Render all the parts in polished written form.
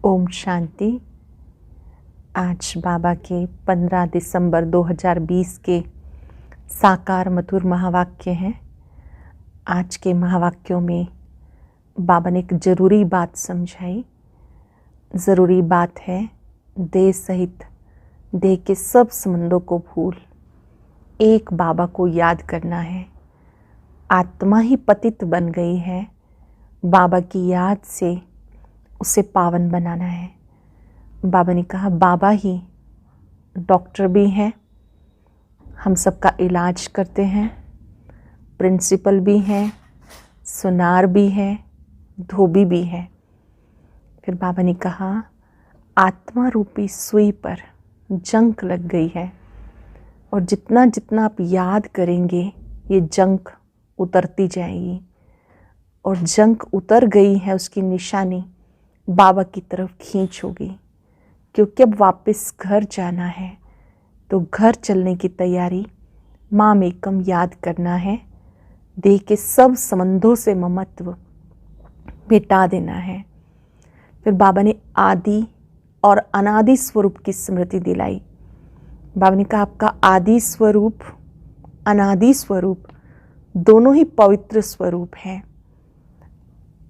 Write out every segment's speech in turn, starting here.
ओम शांति। आज बाबा के 15 दिसंबर 2020 के साकार मधुर महावाक्य हैं। आज के महावाक्यों में बाबा ने एक ज़रूरी बात समझाई। ज़रूरी बात है, देह सहित देह के सब संबंधों को भूल एक बाबा को याद करना है। आत्मा ही पतित बन गई है, बाबा की याद से उसे पावन बनाना है। बाबा ने कहा बाबा ही डॉक्टर भी हैं, हम सबका इलाज करते हैं, प्रिंसिपल भी हैं, सुनार भी है, धोबी भी है। फिर बाबा ने कहा आत्मा रूपी सुई पर जंक लग गई है और जितना जितना आप याद करेंगे ये जंक उतरती जाएगी और जंक उतर गई है उसकी निशानी बाबा की तरफ खींच होगी, क्योंकि अब वापस घर जाना है तो घर चलने की तैयारी माम एकम याद करना है। देह के सब संबंधों से ममत्व मिटा देना है। फिर बाबा ने आदि और अनादि स्वरूप की स्मृति दिलाई। बाबा ने कहा आपका आदि स्वरूप अनादि स्वरूप दोनों ही पवित्र स्वरूप हैं।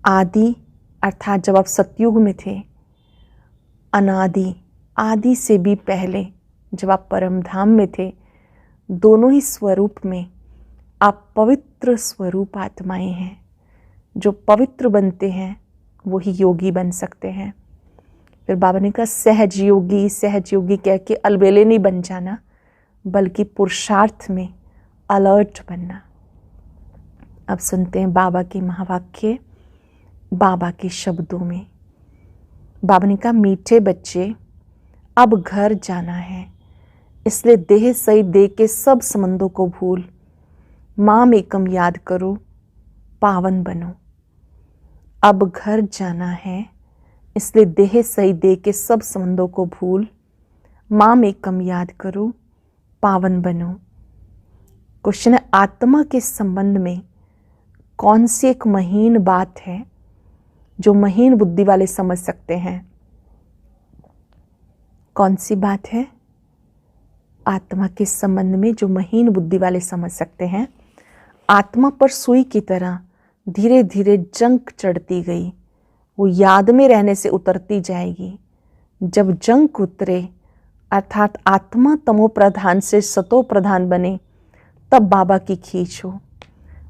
आदि अर्थात जब आप सतयुग में थे, अनादि आदि से भी पहले जब आप परम धाम में थे, दोनों ही स्वरूप में आप पवित्र स्वरूप आत्माएं हैं। जो पवित्र बनते हैं वही योगी बन सकते हैं। फिर बाबा ने कहा सहज योगी कह के अलबेले नहीं बन जाना, बल्कि पुरुषार्थ में अलर्ट बनना। अब सुनते हैं बाबा के महावाक्य बाबा के शब्दों में। बाबा ने कहा मीठे बच्चे अब घर जाना है, इसलिए देह सहित देह के सब संबंधों को भूल माम एकम याद करो, पावन बनो। अब घर जाना है, इसलिए देह सहित देह के सब संबंधों को भूल माम एकम याद करो, पावन बनो। क्वेश्चन है आत्मा के संबंध में कौन सी एक महीन बात है जो महीन बुद्धि वाले समझ सकते हैं? कौन सी बात है आत्मा के संबंध में जो महीन बुद्धि वाले समझ सकते हैं? आत्मा पर सुई की तरह धीरे धीरे जंक चढ़ती गई, वो याद में रहने से उतरती जाएगी। जब जंक उतरे अर्थात आत्मा तमो प्रधान से सतो प्रधान बने, तब बाबा की खींच हो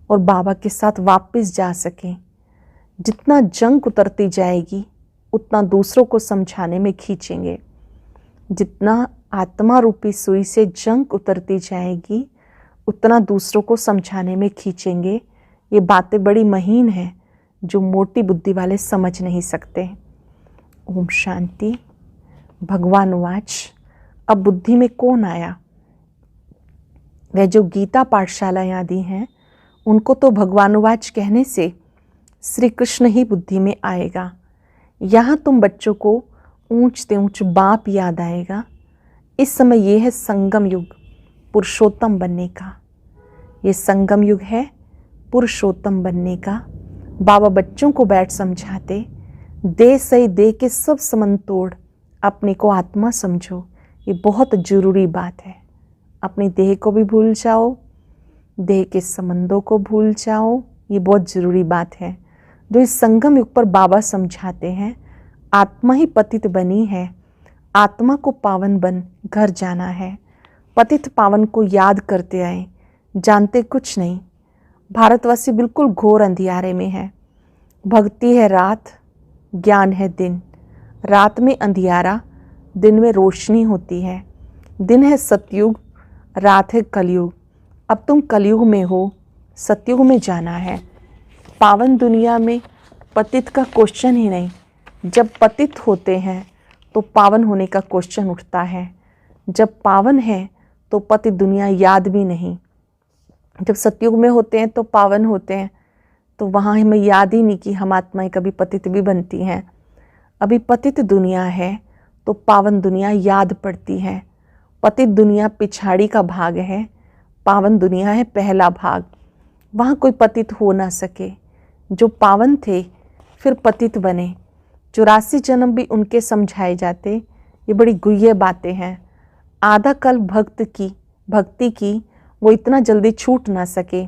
और बाबा के साथ वापस जा सके। जितना जंक उतरती जाएगी उतना दूसरों को समझाने में खींचेंगे। जितना आत्मा रूपी सुई से जंक उतरती जाएगी उतना दूसरों को समझाने में खींचेंगे। ये बातें बड़ी महीन हैं जो मोटी बुद्धि वाले समझ नहीं सकते। ओम शांति। भगवान वाच अब बुद्धि में कौन आया? वह जो गीता पाठशालाएं आदि हैं उनको तो भगवानुवाच कहने से श्री कृष्ण ही बुद्धि में आएगा। यहाँ तुम बच्चों को ऊंचते ऊंच बाप याद आएगा। इस समय यह है संगम युग पुरुषोत्तम बनने का। ये संगम युग है पुरुषोत्तम बनने का। बाबा बच्चों को बैठ समझाते, देह सही देह के सब संबंध तोड़ अपने को आत्मा समझो। ये बहुत जरूरी बात है। अपनी देह को भी भूल जाओ, देह के संबंधों को भूल जाओ। ये बहुत ज़रूरी बात है जो इस संगम युग पर बाबा समझाते हैं। आत्मा ही पतित बनी है, आत्मा को पावन बन घर जाना है। पतित पावन को याद करते आए, जानते कुछ नहीं। भारतवासी बिल्कुल घोर अंधियारे में है। भक्ति है रात, ज्ञान है दिन। रात में अंधियारा, दिन में रोशनी होती है। दिन है सतयुग, रात है कलयुग। अब तुम कलयुग में हो, सतयुग में जाना है। पावन दुनिया में पतित का क्वेश्चन ही नहीं। जब पतित होते हैं तो पावन होने का क्वेश्चन उठता है। जब पावन है तो पतित दुनिया याद भी नहीं। जब सतयुग में होते हैं तो पावन होते हैं, तो वहाँ हमें याद ही नहीं कि हम आत्माएं कभी पतित भी बनती हैं। अभी पतित दुनिया है तो पावन दुनिया याद पड़ती है। पतित दुनिया पिछाड़ी का भाग है, पावन दुनिया है पहला भाग। वहाँ कोई पतित हो ना सके। जो पावन थे फिर पतित बने, 84 जन्म भी उनके समझाए जाते। ये बड़ी गुह्य बातें हैं। आधा कल भक्ति की वो इतना जल्दी छूट ना सके।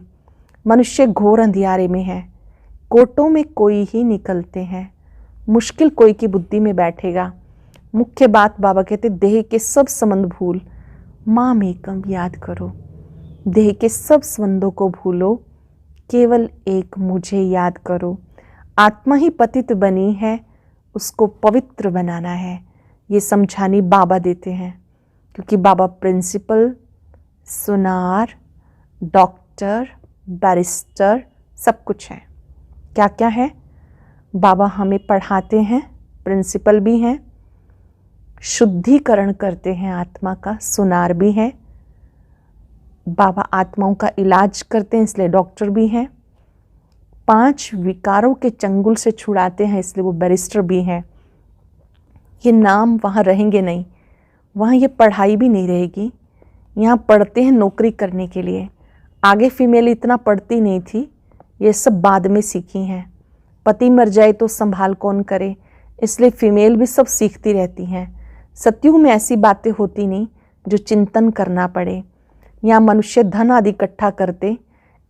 मनुष्य घोर अंधियारे में है, कोटों में कोई ही निकलते हैं, मुश्किल कोई की बुद्धि में बैठेगा। मुख्य बात बाबा कहते, देह के सब संबंध भूल, माम एकम याद करो। देह के सब संबंधों को भूलो, केवल एक मुझे याद करो। आत्मा ही पतित बनी है, उसको पवित्र बनाना है। ये समझानी बाबा देते हैं, क्योंकि बाबा प्रिंसिपल, सुनार, डॉक्टर, बैरिस्टर सब कुछ है। क्या क्या है? बाबा हमें पढ़ाते हैं, प्रिंसिपल भी हैं, शुद्धिकरण करते हैं आत्मा का, सुनार भी है। बाबा आत्माओं का इलाज करते हैं, इसलिए डॉक्टर भी हैं। 5 विकारों के चंगुल से छुड़ाते हैं, इसलिए वो बैरिस्टर भी हैं। ये नाम वहाँ रहेंगे नहीं, वहाँ ये पढ़ाई भी नहीं रहेगी। यहाँ पढ़ते हैं नौकरी करने के लिए। आगे फीमेल इतना पढ़ती नहीं थी, ये सब बाद में सीखी हैं। पति मर जाए तो संभाल कौन करे, इसलिए फीमेल भी सब सीखती रहती हैं। सतयुग में ऐसी बातें होती नहीं जो चिंतन करना पड़े। यहाँ मनुष्य धन आदि इकट्ठा करते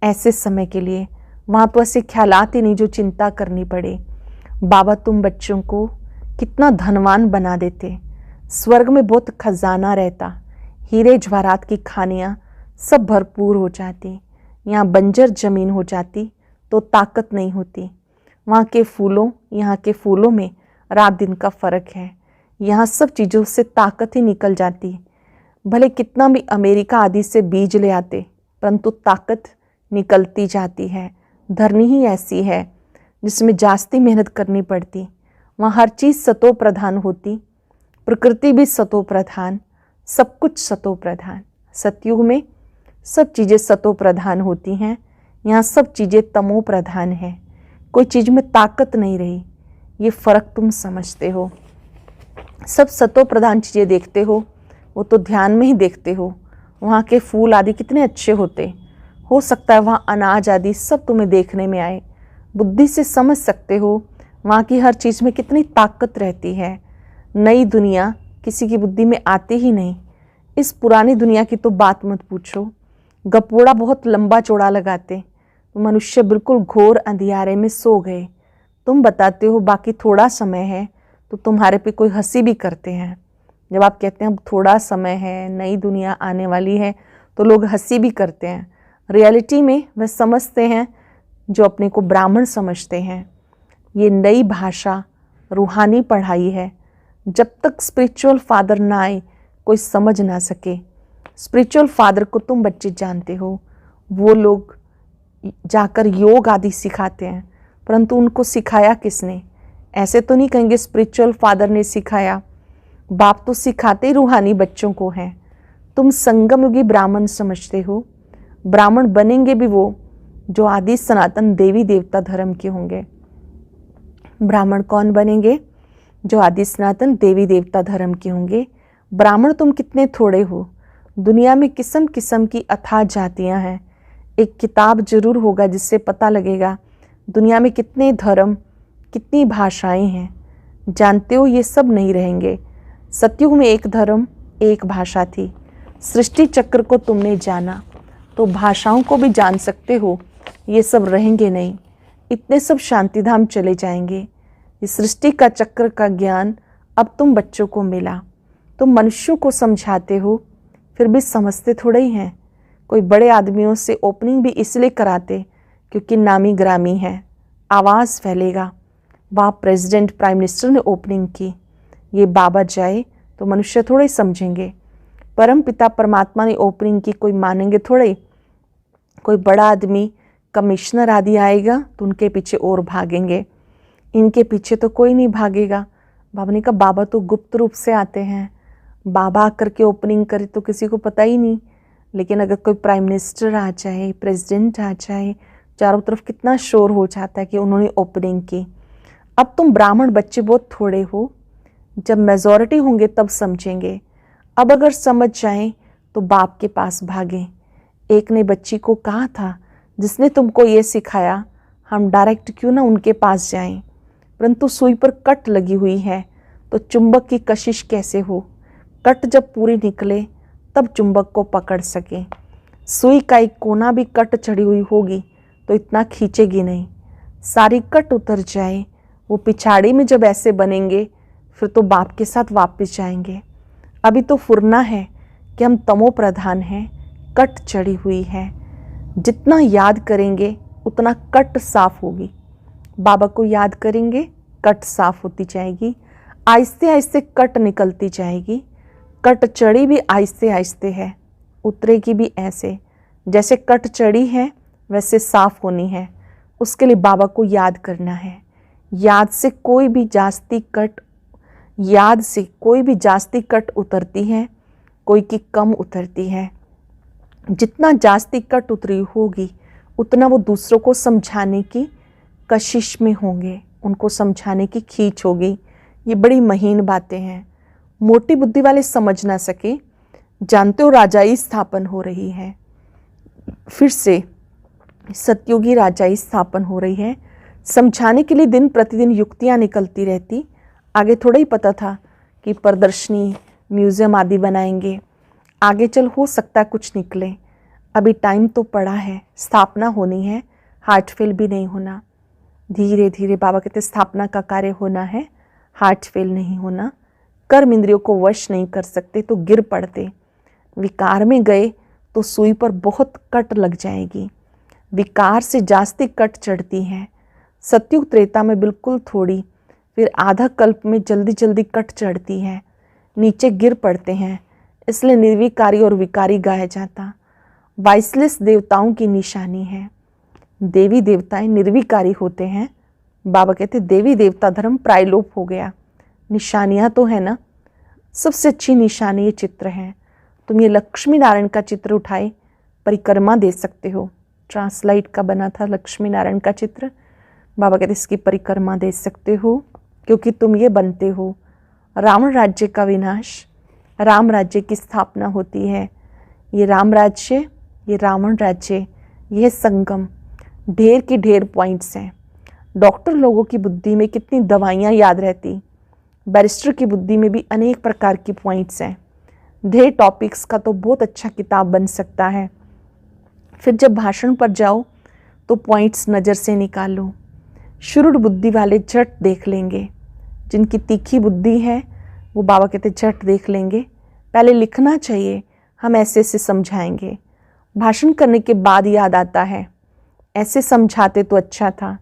ऐसे समय के लिए, वहाँ तो ऐसे ख्यालात ही नहीं जो चिंता करनी पड़े। बाबा तुम बच्चों को कितना धनवान बना देते। स्वर्ग में बहुत खजाना रहता, हीरे जवाहरात की खानियाँ सब भरपूर हो जाती। यहाँ बंजर जमीन हो जाती तो ताकत नहीं होती। वहाँ के फूलों, यहाँ के फूलों में रात दिन का फर्क है। यहाँ सब चीज़ों से ताकत ही निकल जाती। भले कितना भी अमेरिका आदि से बीज ले आते, परंतु ताकत निकलती जाती है। धरनी ही ऐसी है जिसमें जास्ती मेहनत करनी पड़ती। वहाँ हर चीज़ सतो प्रधान होती, प्रकृति भी सतो प्रधान, सब कुछ सतो प्रधान। सतयुग में सब चीज़ें सतो प्रधान होती हैं, यहाँ सब चीज़ें तमो प्रधान हैं। कोई चीज़ में ताकत नहीं रही, ये फ़र्क तुम समझते हो। सब सतो प्रधान चीज़ें देखते हो, वो तो ध्यान में ही देखते हो। वहाँ के फूल आदि कितने अच्छे होते, हो सकता है वहाँ अनाज आदि सब तुम्हें देखने में आए। बुद्धि से समझ सकते हो वहाँ की हर चीज़ में कितनी ताकत रहती है। नई दुनिया किसी की बुद्धि में आती ही नहीं। इस पुरानी दुनिया की तो बात मत पूछो। गपोड़ा बहुत लंबा चौड़ा लगाते, तो मनुष्य बिल्कुल घोर अंधियारे में सो गए। तुम बताते हो बाकी थोड़ा समय है, तो तुम्हारे पे कोई हंसी भी करते हैं। जब आप कहते हैं अब थोड़ा समय है, नई दुनिया आने वाली है, तो लोग हंसी भी करते हैं। रियलिटी में वह समझते हैं जो अपने को ब्राह्मण समझते हैं। ये नई भाषा रूहानी पढ़ाई है। जब तक स्पिरिचुअल फादर ना आए कोई समझ ना सके। स्पिरिचुअल फादर को तुम बच्चे जानते हो, वो लोग जाकर योग आदि सिखाते हैं, परंतु उनको सिखाया किसने? ऐसे तो नहीं कहेंगे स्पिरिचुअल फादर ने सिखाया। बाप तो सिखाते रूहानी बच्चों को हैं। तुम संगम युगी ब्राह्मण समझते हो। ब्राह्मण बनेंगे भी वो जो आदि सनातन देवी देवता धर्म के होंगे। ब्राह्मण कौन बनेंगे? जो आदि सनातन देवी देवता धर्म के होंगे। ब्राह्मण तुम कितने थोड़े हो। दुनिया में किस्म किस्म की अथाह जातियां हैं। एक किताब जरूर होगा जिससे पता लगेगा दुनिया में कितने धर्म, कितनी भाषाएं हैं। जानते हो ये सब नहीं रहेंगे। सतयुग में एक धर्म, एक भाषा थी। सृष्टि चक्र को तुमने जाना तो भाषाओं को भी जान सकते हो। ये सब रहेंगे नहीं, इतने सब शांतिधाम चले जाएंगे। इस सृष्टि का चक्र का ज्ञान अब तुम बच्चों को मिला। तुम मनुष्यों को समझाते हो, फिर भी समझते थोड़े ही हैं। कोई बड़े आदमियों से ओपनिंग भी इसलिए कराते क्योंकि नामी ग्रामी है, आवाज़ फैलेगा। वहाँ प्रेसिडेंट, प्राइम मिनिस्टर ने ओपनिंग की। ये बाबा जाए तो मनुष्य थोड़े समझेंगे। परम पिता परमात्मा ने ओपनिंग की, कोई मानेंगे थोड़े। कोई बड़ा आदमी, कमिश्नर आदि आएगा तो उनके पीछे और भागेंगे। इनके पीछे तो कोई नहीं भागेगा। बाबा ने कहा बाबा तो गुप्त रूप से आते हैं, बाबा आकर के ओपनिंग करे तो किसी को पता ही नहीं। लेकिन अगर कोई प्राइम मिनिस्टर आ जाए, प्रेसिडेंट आ जाए, चारों तरफ कितना शोर हो जाता है कि उन्होंने ओपनिंग की। अब तुम ब्राह्मण बच्चे बहुत थोड़े हो, जब मेजॉरिटी होंगे तब समझेंगे। अब अगर समझ जाएं तो बाप के पास भागें। एक ने बच्ची को कहा था, जिसने तुमको ये सिखाया, हम डायरेक्ट क्यों ना उनके पास जाएं। परंतु सुई पर कट लगी हुई है तो चुंबक की कशिश कैसे हो? कट जब पूरी निकले तब चुंबक को पकड़ सके। सुई का एक कोना भी कट चढ़ी हुई होगी तो इतना खींचेगी नहीं। सारी कट उतर जाए, वो पिछाड़ी में जब ऐसे बनेंगे फिर तो बाप के साथ वापस जाएंगे। अभी तो फुरना है कि हम तमो प्रधान हैं, कट चढ़ी हुई है। जितना याद करेंगे उतना कट साफ होगी। बाबा को याद करेंगे, कट साफ होती जाएगी, आहिस्ते आहिस्ते कट निकलती जाएगी। कट चढ़ी भी आहिस्ते आहिस्ते है, उतरेगी भी ऐसे। जैसे कट चढ़ी है वैसे साफ होनी है। उसके लिए बाबा को याद करना है। याद से कोई भी जास्ती कट उतरती है, कोई की कम उतरती है। जितना जास्ती कट उतरी होगी उतना वो दूसरों को समझाने की कशिश में होंगे, उनको समझाने की खींच होगी। ये बड़ी महीन बातें हैं, मोटी बुद्धि वाले समझ ना सके। जानते हो राजाई स्थापन हो रही है, फिर से सतयुगी राजाई स्थापन हो रही है। समझाने के लिए दिन प्रतिदिन युक्तियाँ निकलती रहती। आगे थोड़ा ही पता था कि प्रदर्शनी, म्यूज़ियम आदि बनाएंगे। आगे चल हो सकता है कुछ निकले। अभी टाइम तो पड़ा है, स्थापना होनी है, हार्ट फेल भी नहीं होना। धीरे धीरे बाबा कहते स्थापना का कार्य होना है, हार्ट फेल नहीं होना। कर्म इंद्रियों को वश नहीं कर सकते तो गिर पड़ते। विकार में गए तो सुई पर बहुत कट लग जाएगी। विकार से जास्ती कट चढ़ती है। सतयुग त्रेता में बिल्कुल थोड़ी, फिर आधा कल्प में जल्दी जल्दी कट चढ़ती है, नीचे गिर पड़ते हैं। इसलिए निर्विकारी और विकारी गाया जाता। वाइसलेस देवताओं की निशानी है। देवी देवताएं निर्विकारी होते हैं। बाबा कहते देवी देवता धर्म प्रायलोप हो गया। निशानियाँ तो है ना, सबसे अच्छी निशानी ये चित्र है। तुम ये लक्ष्मी नारायण का चित्र उठाए परिक्रमा दे सकते हो। ट्रांसलाइट का बना था लक्ष्मी नारायण का चित्र। बाबा कहते इसकी परिक्रमा दे सकते हो क्योंकि तुम ये बनते हो। रावण राज्य का विनाश, राम राज्य की स्थापना होती है। ये राम राज्य, ये रावण राज्य, यह संगम। ढेर की ढेर पॉइंट्स हैं। डॉक्टर लोगों की बुद्धि में कितनी दवाइयाँ याद रहती, बैरिस्टर की बुद्धि में भी अनेक प्रकार की पॉइंट्स हैं। ढेर टॉपिक्स का तो बहुत अच्छा किताब बन सकता है। फिर जब भाषण पर जाओ तो पॉइंट्स नज़र से निकालो। शुरू बुद्धि वाले झट देख लेंगे, जिनकी तीखी बुद्धि है वो बाबा कहते झट देख लेंगे। पहले लिखना चाहिए, हम ऐसे ऐसे समझाएंगे। भाषण करने के बाद याद आता है ऐसे समझाते तो अच्छा था।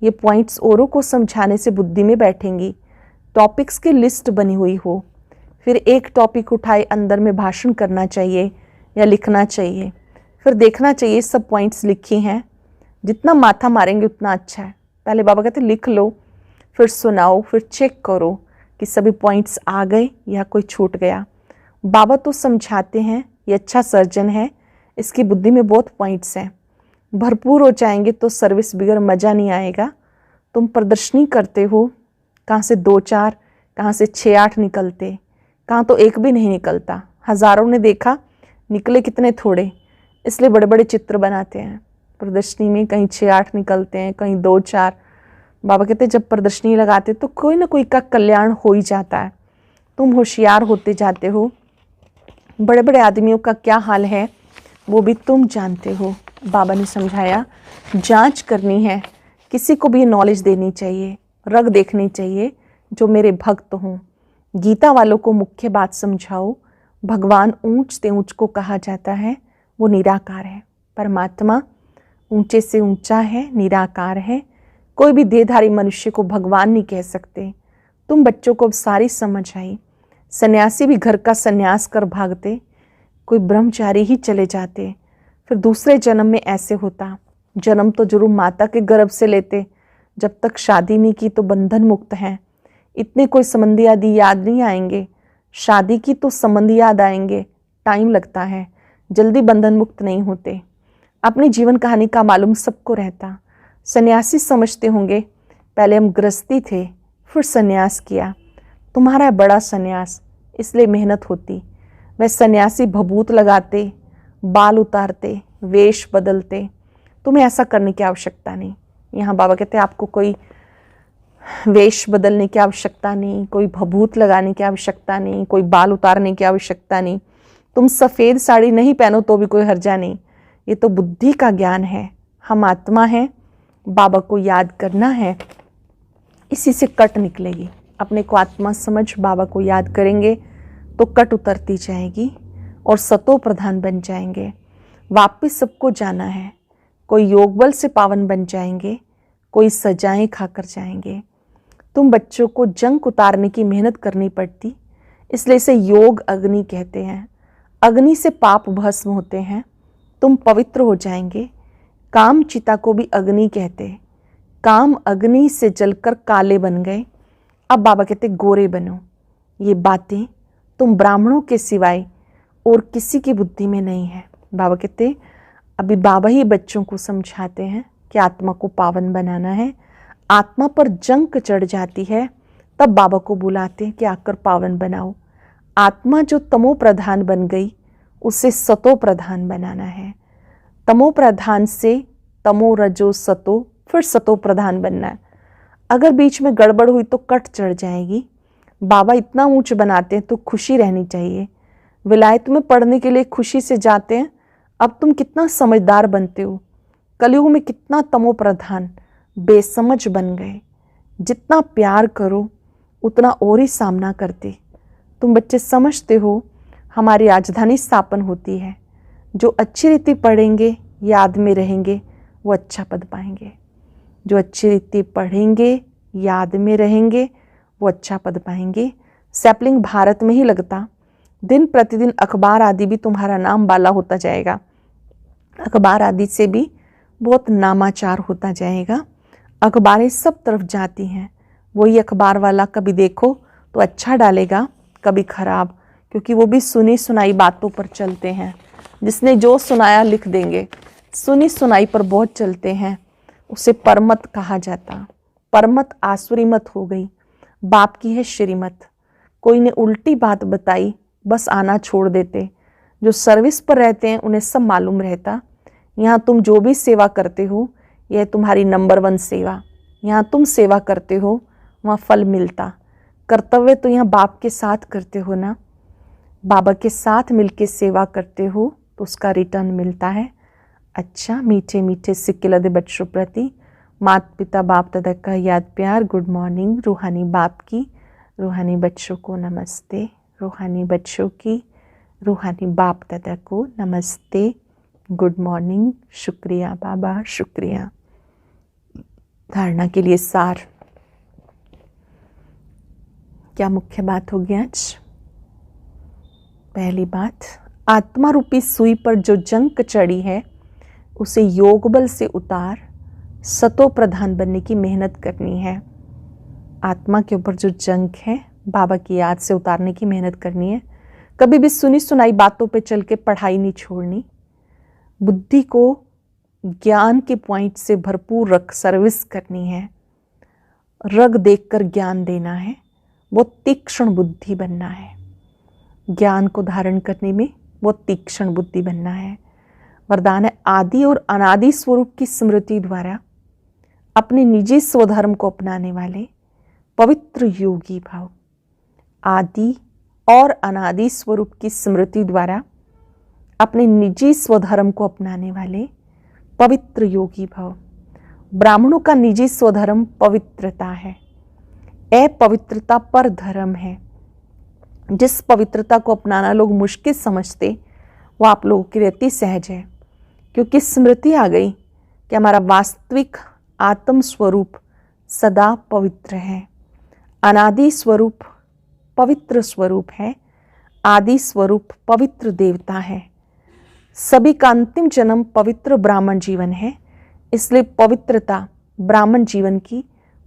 ये पॉइंट्स औरों को समझाने से बुद्धि में बैठेंगी। टॉपिक्स की लिस्ट बनी हुई हो, फिर एक टॉपिक उठाए अंदर में भाषण करना चाहिए या लिखना चाहिए। फिर देखना चाहिए सब पॉइंट्स लिखी हैं। जितना माथा मारेंगे उतना अच्छा है। पहले बाबा कहते लिख लो, फिर सुनाओ, फिर चेक करो कि सभी पॉइंट्स आ गए या कोई छूट गया। बाबा तो समझाते हैं, ये अच्छा सर्जन है, इसकी बुद्धि में बहुत पॉइंट्स हैं। भरपूर हो जाएंगे तो सर्विस बगैर मज़ा नहीं आएगा। तुम प्रदर्शनी करते हो, कहाँ से 2-4, कहाँ से 6-8 निकलते, कहाँ तो एक भी नहीं निकलता। हज़ारों ने देखा, निकले कितने थोड़े। इसलिए बड़े बड़े चित्र बनाते हैं प्रदर्शनी में, कहीं 6-8 निकलते हैं, कहीं 2-4। बाबा कहते जब प्रदर्शनी लगाते तो कोई ना कोई का कल्याण हो ही जाता है। तुम होशियार होते जाते हो। बड़े बड़े आदमियों का क्या हाल है वो भी तुम जानते हो। बाबा ने समझाया जांच करनी है, किसी को भी नॉलेज देनी चाहिए, रग देखनी चाहिए जो मेरे भक्त हों। गीता वालों को मुख्य बात समझाओ। भगवान ऊंच से ऊंच को कहा जाता है, वो निराकार है। परमात्मा ऊंचे से ऊंचा है, निराकार है। कोई भी देहधारी मनुष्य को भगवान नहीं कह सकते। तुम बच्चों को अब सारी समझ आई। सन्यासी भी घर का सन्यास कर भागते, कोई ब्रह्मचारी ही चले जाते। फिर दूसरे जन्म में ऐसे होता। जन्म तो जरूर माता के गर्भ से लेते। जब तक शादी नहीं की तो बंधन मुक्त हैं। इतने कोई संबंधी आदि याद नहीं आएंगे। शादी की तो संबंधी याद आएंगे, टाइम लगता है, जल्दी बंधन मुक्त नहीं होते। अपनी जीवन कहानी का मालूम सबको रहता। सन्यासी समझते होंगे पहले हम गृहस्थी थे, फिर सन्यास किया। तुम्हारा बड़ा सन्यास, इसलिए मेहनत होती। वह सन्यासी भभूत लगाते, बाल उतारते, वेश बदलते। तुम्हें ऐसा करने की आवश्यकता नहीं। यहाँ बाबा कहते हैं आपको कोई वेश बदलने की आवश्यकता नहीं, कोई भभूत लगाने की आवश्यकता नहीं, कोई बाल उतारने की आवश्यकता नहीं। तुम सफ़ेद साड़ी नहीं पहनो तो भी कोई हर्जा नहीं। ये तो बुद्धि का ज्ञान है। हम आत्मा हैं, बाबा को याद करना है, इसी से कट निकलेगी। अपने को आत्मा समझ बाबा को याद करेंगे तो कट उतरती जाएगी और सतो प्रधान बन जाएंगे। वापिस सबको जाना है। कोई योग बल से पावन बन जाएंगे, कोई सजाएं खाकर जाएंगे। तुम बच्चों को जंग उतारने की मेहनत करनी पड़ती, इसलिए इसे योग अग्नि कहते हैं। अग्नि से पाप भस्म होते हैं, तुम पवित्र हो जाएंगे। काम चिता को भी अग्नि कहते। काम अग्नि से जलकर काले बन गए, अब बाबा कहते गोरे बनो। ये बातें तुम ब्राह्मणों के सिवाय और किसी की बुद्धि में नहीं है। बाबा कहते अभी बाबा ही बच्चों को समझाते हैं कि आत्मा को पावन बनाना है। आत्मा पर जंग चढ़ जाती है तब बाबा को बुलाते हैं कि आकर पावन बनाओ। आत्मा जो तमो प्रधान बन गई उसे सतो प्रधान बनाना है। तमो प्रधान से तमो रजो सतो फिर सतो प्रधान बनना है। अगर बीच में गड़बड़ हुई तो कट चढ़ जाएगी। बाबा इतना ऊंच बनाते हैं तो खुशी रहनी चाहिए। विलायत में पढ़ने के लिए खुशी से जाते हैं, अब तुम कितना समझदार बनते हो। कलयुग में कितना तमो प्रधान बेसमझ बन गए। जितना प्यार करो उतना और ही सामना करते। तुम बच्चे समझते हो हमारी राजधानी स्थापन होती है। जो अच्छी रीति पढ़ेंगे, याद में रहेंगे, वो अच्छा पद पाएंगे। जो अच्छी रीति पढ़ेंगे, याद में रहेंगे, वो अच्छा पद पाएंगे। सैपलिंग भारत में ही लगता, दिन प्रतिदिन अखबार आदि भी तुम्हारा नाम बाला होता जाएगा। अखबार आदि से भी बहुत नामाचार होता जाएगा। अखबारें सब तरफ जाती हैं, वही अखबार वाला कभी देखो तो अच्छा डालेगा, कभी खराब, क्योंकि वो भी सुनी सुनाई बातों पर चलते हैं। जिसने जो सुनाया लिख देंगे। सुनी सुनाई पर बहुत चलते हैं, उसे परमत कहा जाता। परमत आसुरी मत हो गई, बाप की है श्रीमत। कोई ने उल्टी बात बताई, बस आना छोड़ देते। जो सर्विस पर रहते हैं उन्हें सब मालूम रहता। यहाँ तुम जो भी सेवा करते हो, यह तुम्हारी नंबर 1 सेवा। यहाँ तुम सेवा करते हो, वहाँ फल मिलता। कर्तव्य तो यहाँ बाप के साथ करते हो ना, बाबा के साथ मिलके सेवा करते हो तो उसका रिटर्न मिलता है। अच्छा, मीठे मीठे सिक्के लदे बच्चों प्रति माता पिता बाप दादा का याद प्यार। Good morning. रूहानी बाप की, रूहानी बच्चों को नमस्ते। रूहानी बच्चों की, रूहानी बाप दादा को नमस्ते। Good morning. शुक्रिया बाबा, शुक्रिया। धारणा के लिए सार क्या मुख्य बात होगी आज? पहली बात, आत्मा रूपी सुई पर जो जंग चढ़ी है उसे योग बल से उतार सतो प्रधान बनने की मेहनत करनी है। आत्मा के ऊपर जो जंग है बाबा की याद से उतारने की मेहनत करनी है। कभी भी सुनी सुनाई बातों पे चल के पढ़ाई नहीं छोड़नी। बुद्धि को ज्ञान के पॉइंट से भरपूर रख सर्विस करनी है। रग देखकर ज्ञान देना है, वो तीक्ष्ण बुद्धि बनना है। ज्ञान को धारण करने में वो तीक्ष्ण बुद्धि बनना है। वरदान है आदि और अनादि स्वरूप की स्मृति द्वारा अपने निजी स्वधर्म को अपनाने वाले पवित्र योगी भाव। आदि और अनादि स्वरूप की स्मृति द्वारा अपने निजी स्वधर्म को अपनाने वाले पवित्र योगी भाव। ब्राह्मणों का निजी स्वधर्म पवित्रता है, अपवित्रता पर धर्म है। जिस पवित्रता को अपनाना लोग मुश्किल समझते वो आप लोगों की रहती सहज है, क्योंकि स्मृति आ गई कि हमारा वास्तविक आत्म स्वरूप सदा पवित्र है। अनादि स्वरूप पवित्र स्वरूप है, आदि स्वरूप पवित्र देवता है। सभी का अंतिम जन्म पवित्र ब्राह्मण जीवन है, इसलिए पवित्रता ब्राह्मण जीवन की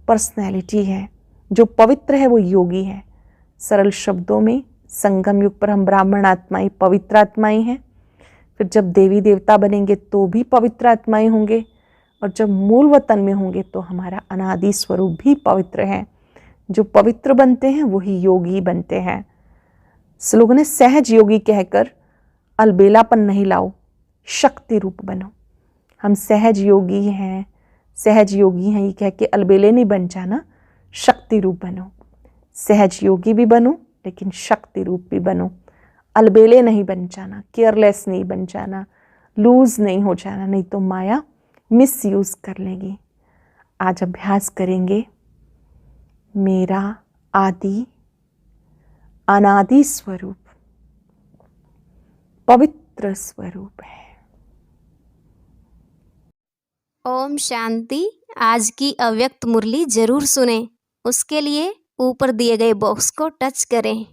पर्सनैलिटी है। जो पवित्र है वो योगी है। सरल शब्दों में संगम युग पर हम ब्राह्मण आत्माएं पवित्र आत्माएं हैं। फिर जब देवी देवता बनेंगे तो भी पवित्र आत्माएं होंगे, और जब मूल वतन में होंगे तो हमारा अनादि स्वरूप भी पवित्र है। जो पवित्र बनते हैं वही योगी बनते हैं। श्लोक ने सहज योगी कहकर अलबेलापन नहीं लाओ, शक्ति रूप बनो। हम सहज योगी हैं, सहज योगी हैं ये कह के अलबेले नहीं बन जाना, शक्ति रूप बनो। सहज योगी भी बनो लेकिन शक्ति रूप भी बनो। अलबेले नहीं बन जाना, केयरलेस नहीं बन जाना, लूज नहीं हो जाना, नहीं तो माया मिस यूज कर लेगी। आज अभ्यास करेंगे मेरा आदि अनादि स्वरूप पवित्र स्वरूप है। ओम शांति। आज की अव्यक्त मुरली जरूर सुने। उसके लिए ऊपर दिए गए बॉक्स को टच करें।